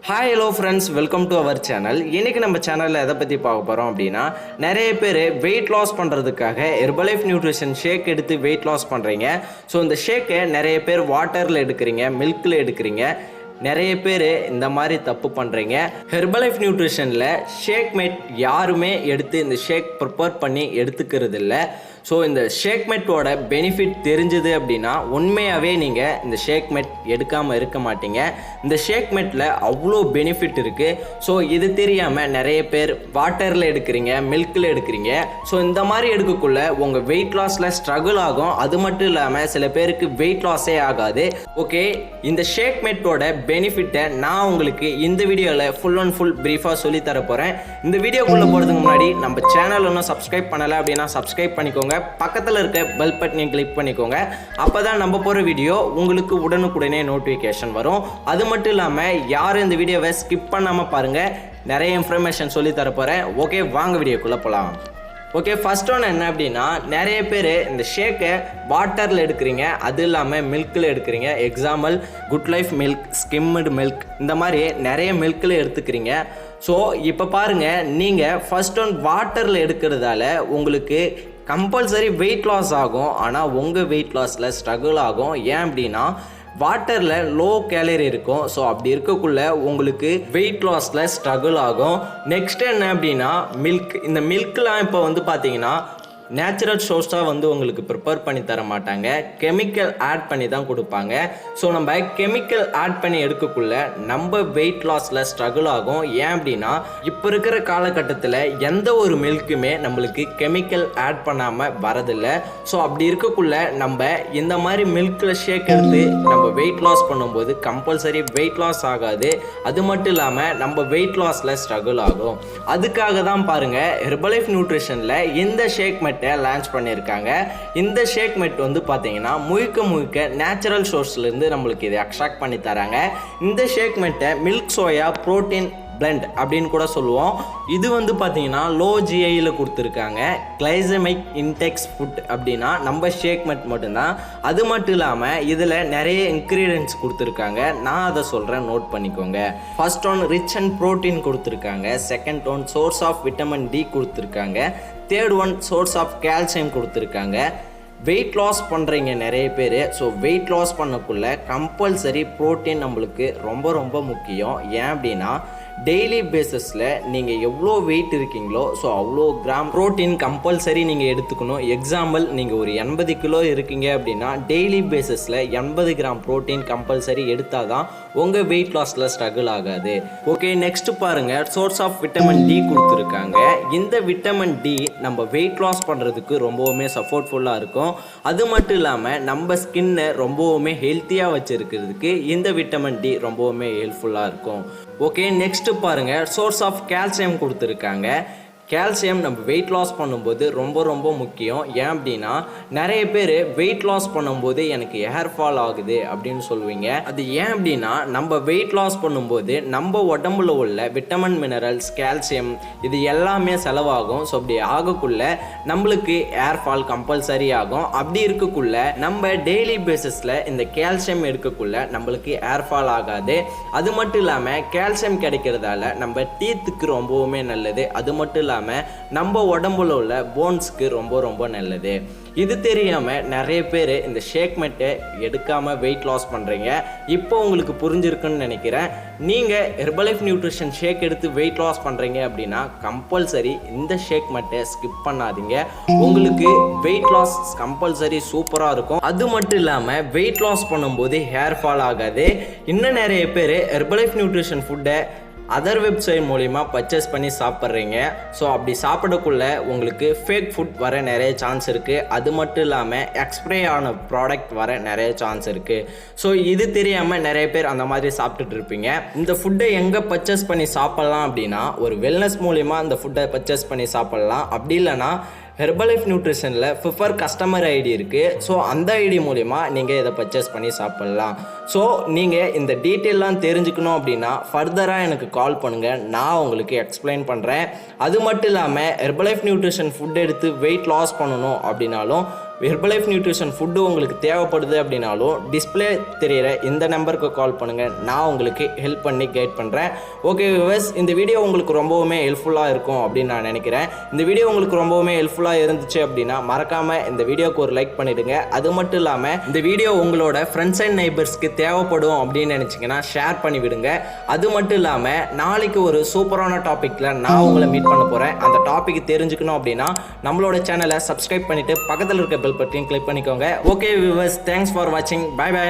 Hi hello friends, welcome to our channel. இன்றைக்கி நம்ம சேனலில் எதை பற்றி பார்க்க போகிறோம் அப்படின்னா, நிறைய பேர் வெயிட் லாஸ் பண்ணுறதுக்காக ஹெர்பலைஃப் நியூட்ரிஷன் ஷேக் எடுத்து வெயிட் லாஸ் பண்ணுறீங்க. ஸோ இந்த ஷேக்கை நிறைய பேர் வாட்டரில் எடுக்கிறீங்க, மில்கில் எடுக்கிறீங்க. நிறைய பேர் இந்த மாதிரி தப்பு பண்ணுறீங்க. ஹெர்பலைஃப் நியூட்ரிஷனில் ஷேக் மேட் யாருமே எடுத்து இந்த ஷேக் ப்ரிப்பேர் பண்ணி எடுத்துக்கிறது இல்லை. ஸோ இந்த ஷேக் மேட்டோட பெனிஃபிட் தெரிஞ்சுது அப்படின்னா உண்மையாகவே நீங்கள் இந்த ஷேக் மேட் எடுக்காமல் இருக்க மாட்டீங்க. இந்த ஷேக் மேட்டில் அவ்வளோ பெனிஃபிட் இருக்குது. ஸோ இது தெரியாமல் நிறைய பேர் வாட்டரில் எடுக்கிறீங்க, மில்கில் எடுக்கிறீங்க. ஸோ இந்த மாதிரி எடுக்கக்குள்ள உங்கள் வெயிட் லாஸில் ஸ்ட்ரகிள் ஆகும். அது மட்டும் இல்லாமல் சில பேருக்கு வெயிட் லாஸே ஆகாது. ஓகே, இந்த ஷேக் மேட்டோட பெனிஃபிட்டை நான் உங்களுக்கு இந்த வீடியோவில் ஃபுல் அண்ட் ஃபுல் ப்ரீஃபாக சொல்லித்தர போகிறேன். இந்த வீடியோக்குள்ளே போகிறதுக்கு முன்னாடி நம்ம சேனல் ஒன்றும் சப்ஸ்கிரைப் பண்ணலை அப்படின்னா சப்ஸ்கிரைப் பண்ணிக்கோங்க. பக்கத்தில் இருக்க பெல் பட்டனை கிளிக் பண்ணிக்கோங்க. அப்போ தான் நம்ம போகிற வீடியோ உங்களுக்கு உடனுக்குடனே நோட்டிஃபிகேஷன் வரும். அது மட்டும் இல்லாமல் யாரும் இந்த வீடியோவை ஸ்கிப் பண்ணாமல் பாருங்கள். நிறைய இன்ஃபர்மேஷன் சொல்லி தரப்போகிறேன். ஓகே, வாங்க வீடியோக்குள்ளே போகலாம். ஓகே, ஃபர்ஸ்ட் ஒன்று என்ன அப்படின்னா, நிறைய பேர் இந்த ஷேக்கை வாட்டரில் எடுக்கிறீங்க, அது இல்லாமல் மில்கில் எடுக்கிறீங்க. Example good life milk, skimmed milk, இந்த மாதிரி நிறைய மில்கில் எடுத்துக்கிறீங்க. ஸோ இப்போ பாருங்கள், நீங்கள் ஃபர்ஸ்ட் ஒன் வாட்டரில் எடுக்கிறதால உங்களுக்கு கம்பல்சரி வெயிட் லாஸ் ஆகும். ஆனால் உங்கள் வெயிட் லாஸில் ஸ்ட்ரகிள் ஆகும். ஏன் அப்படின்னா வாட்டரில் லோ கேலரி இருக்கும். ஸோ அப்படி இருக்கக்குள்ள உங்களுக்கு வெயிட் லாஸில் ஸ்ட்ரகிள் ஆகும். நெக்ஸ்ட் என்ன அப்படின்னா மில்க். இந்த மில்க்லாம் இப்போ பார்த்தீங்கன்னா நேச்சுரல் சோர்ஸாக உங்களுக்கு ப்ரிப்பேர் பண்ணி தர மாட்டாங்க, கெமிக்கல் ஆட் பண்ணி தான் கொடுப்பாங்க. ஸோ நம்ம கெமிக்கல் ஆட் பண்ணி எடுக்கக்குள்ள நம்ம வெயிட் லாஸில் ஸ்ட்ரகிள் ஆகும். ஏன் அப்படின்னா இப்போ இருக்கிற காலகட்டத்தில் எந்த ஒரு மில்க்குமே நம்மளுக்கு கெமிக்கல் ஆட் பண்ணாமல் வரதில்லை. ஸோ அப்படி இருக்கக்குள்ள நம்ம இந்த மாதிரி மில்கில் ஷேக் எடுத்து நம்ம வெயிட் லாஸ் பண்ணும்போது கம்பல்சரி வெயிட் லாஸ் ஆகாது. அது மட்டும் இல்லாமல் நம்ம வெயிட் லாஸில் ஸ்ட்ரகிள் ஆகும். அதுக்காக தான் பாருங்கள், ஹெர்பலைஃப் நியூட்ரிஷனில் இந்த ஷேக் மெட் லான்ச் பண்ணியிருக்காங்க. இந்த ஷேக் மெட் பார்த்தீங்கன்னா முழுக்க நேச்சுரல் சோர்ஸ்லேருந்து நம்மளுக்கு இதை எக்ஸ்ட்ராக்ட் பண்ணி தராங்க. இந்த ஷேக் மெட்டை மில்க் சோயா புரோட்டீன் பிளெண்ட் அப்படின்னு கூட சொல்லுவோம். இது பார்த்தீங்கன்னா லோ ஜிஐயில் கொடுத்துருக்காங்க. கிளைசமிக் இன்டெக்ஸ் ஃபுட் அப்படின்னா நம்ம ஷேக் மெட் மட்டும்தான். அது மட்டும் இல்லாமல் இதில் நிறைய இன்க்ரீடியன்ட்ஸ் கொடுத்துருக்காங்க. நான் அதை சொல்கிறேன், நோட் பண்ணிக்கோங்க. First one rich and protein கொடுத்துருக்காங்க. Second one source of vitamin D கொடுத்துருக்காங்க. Third one source of calcium கொடுத்துருக்காங்க. வெயிட் லாஸ் பண்ணுறீங்க நிறைய பேர். ஸோ வெயிட் லாஸ் பண்ணக்குள்ள கம்பல்சரி ப்ரோட்டீன் நம்மளுக்கு ரொம்ப முக்கியம். ஏன் அப்படின்னா டெய்லி பேசிஸில் நீங்கள் எவ்வளோ வெயிட் இருக்கீங்களோ ஸோ அவ்வளோ கிராம் ப்ரோட்டீன் கம்பல்சரி நீங்கள் எடுத்துக்கணும். எக்ஸாம்பிள், நீங்கள் ஒரு 80 கிலோ இருக்கீங்க அப்படின்னா டெய்லி பேசிஸில் 80 கிராம் ப்ரோட்டீன் கம்பல்சரி எடுத்தால் தான் உங்கள் வெயிட் லாஸில் ஸ்ட்ரகிள் ஆகாது. ஓகே, நெக்ஸ்ட் பாருங்கள், சோர்ஸ் ஆஃப் விட்டமின் டி கொடுத்துருக்காங்க. இந்த விட்டமின் டி நம்ம வெயிட் லாஸ் பண்ணுறதுக்கு ரொம்பவுமே சப்போர்ட்ஃபுல்லாக இருக்கும். அது மட்டும் இல்லாமல் நம்ம ஸ்கின்னை ரொம்பவுமே ஹெல்த்தியாக வச்சுருக்கிறதுக்கு இந்த விட்டமின் டி ரொம்பவுமே ஹெல்ப்ஃபுல்லாக இருக்கும். ஓகே, நெக்ஸ்ட் பாருங்கள், சோர்ஸ் ஆஃப் கால்சியம் கொடுத்துருக்காங்க. கால்சியம் நம்ம வெயிட் லாஸ் பண்ணும்போது ரொம்ப முக்கியம். ஏன் அப்படின்னா நிறைய பேர் வெயிட் லாஸ் பண்ணும்போது எனக்கு ஹேர் ஃபால் ஆகுது அப்படின்னு சொல்லுவீங்க. அது ஏன் அப்படின்னா நம்ம வெயிட் லாஸ் பண்ணும்போது நம்ம உடம்புல உள்ள விட்டமின், மினரல்ஸ், கால்சியம் இது எல்லாமே செலவாகும். ஸோ அப்படி ஆகக்குள்ள நம்மளுக்கு ஹேர் ஃபால் கம்பல்சரி ஆகும். அப்படி இருக்கக்குள்ள நம்ம டெய்லி பேசிஸில் இந்த கால்சியம் எடுக்கக்குள்ள நம்மளுக்கு ஹேர் ஃபால் ஆகாது. அது மட்டும் இல்லாமல் கால்சியம் கிடைக்கிறதால நம்ம டீத்துக்கு ரொம்பவுமே நல்லது. அது மட்டும் இல்லாமல் நம்ம உடம்புல உள்ள போன்ஸ்க்கு ரொம்ப நல்லது. இது தெரியாமல் நிறைய பேர் இந்த ஷேக் மெட்டை எடுக்காமல் வெயிட் லாஸ் பண்ணுறீங்க. இப்போ உங்களுக்கு புரிஞ்சிருக்குன்னு நினைக்கிறேன். நீங்கள் ஹெர்பலைஃப் நியூட்ரிஷன் ஷேக் எடுத்து வெயிட் லாஸ் பண்ணுறீங்க அப்படின்னா கம்பல்சரி இந்த ஷேக் மெட்டை ஸ்கிப் பண்ணாதீங்க. உங்களுக்கு வெயிட் லாஸ் கம்பல்சரி சூப்பராக இருக்கும். அது மட்டும் இல்லாமல் வெயிட் லாஸ் பண்ணும்போது ஹேர் ஃபால் ஆகாது. இன்னும் நிறைய பேர் ஹெர்பலைஃப் நியூட்ரிஷன் ஃபுட்டை அதர் வெப்சைட் மூலிமா பர்ச்சேஸ் பண்ணி சாப்பிட்றீங்க. ஸோ அப்படி சாப்பிடக்குள்ள உங்களுக்கு ஃபேக் ஃபுட் வர நிறைய சான்ஸ் இருக்குது. அது மட்டும் இல்லாமல் எக்ஸ்ப்ரே ஆன ப்ராடக்ட் வர நிறைய சான்ஸ் இருக்குது. ஸோ இது தெரியாமல் நிறைய பேர் அந்த மாதிரி சாப்பிட்டுட்டு இருப்பீங்க. இந்த ஃபுட்டை எங்கே பர்ச்சேஸ் பண்ணி சாப்பிட்லாம் அப்படின்னா ஒரு வெல்னஸ் மூலிமா இந்த ஃபுட்டை பர்ச்சேஸ் பண்ணி சாப்பிட்லாம். அப்படி இல்லைனா ஹெர்பலைஃப் நியூட்ரிஷனில் ஃபிஃபர் கஸ்டமர் ஐடி இருக்குது. ஸோ அந்த ஐடி மூலிமா நீங்கள் இதை பர்ச்சேஸ் பண்ணி சாப்பிட்லாம். ஸோ நீங்கள் இந்த டீட்டெயிலாம் தெரிஞ்சுக்கணும் அப்படின்னா ஃபர்தராக எனக்கு கால் பண்ணுங்கள், நான் உங்களுக்கு எக்ஸ்பிளைன் பண்ணுறேன். அது மட்டும் இல்லாமல் ஹெர்பலைஃப் நியூட்ரிஷன் ஃபுட் எடுத்து வெயிட் லாஸ் பண்ணணும் அப்படின்னாலும் ஹெர்பலைஃப் நியூட்ரிஷன் ஃபுட்டு உங்களுக்கு தேவைப்படுது அப்படின்னாலும் டிஸ்பிளே தெரியிற இந்த நம்பருக்கு கால் பண்ணுங்கள். நான் உங்களுக்கு ஹெல்ப் பண்ணி கைட் பண்ணுறேன். ஓகே வியூவர்ஸ், இந்த வீடியோ உங்களுக்கு ரொம்பவுமே ஹெல்ப்ஃபுல்லாக இருக்கும் அப்படின்னு நான் நினைக்கிறேன். இந்த வீடியோ உங்களுக்கு ரொம்பவுமே ஹெல்ப்ஃபுல்லாக இருந்துச்சு அப்படின்னா மறக்காமல் இந்த வீடியோக்கு ஒரு லைக் பண்ணிவிடுங்க. அது மட்டும் இல்லாமல் இந்த வீடியோ உங்களோட ஃப்ரெண்ட்ஸ் அண்ட் நெய்பர்ஸ்க்கு தேவைப்படும் அப்படின்னு நினச்சிங்கன்னா ஷேர் பண்ணி விடுங்க. அது மட்டும் இல்லாமல் நாளைக்கு ஒரு சூப்பரான டாப்பிக்கில் நான் உங்களை மீட் பண்ண போகிறேன். அந்த டாபிக் தெரிஞ்சுக்கணும் அப்படின்னா நம்மளோட சேனலை சப்ஸ்கிரைப் பண்ணிவிட்டு பக்கத்தில் இருக்க பெல் பட்டனையும் கிளிக் பண்ணிக்கோங்க. ஓகே வியூவர்ஸ், தேங்க்ஸ் ஃபார் வாட்சிங். Bye by.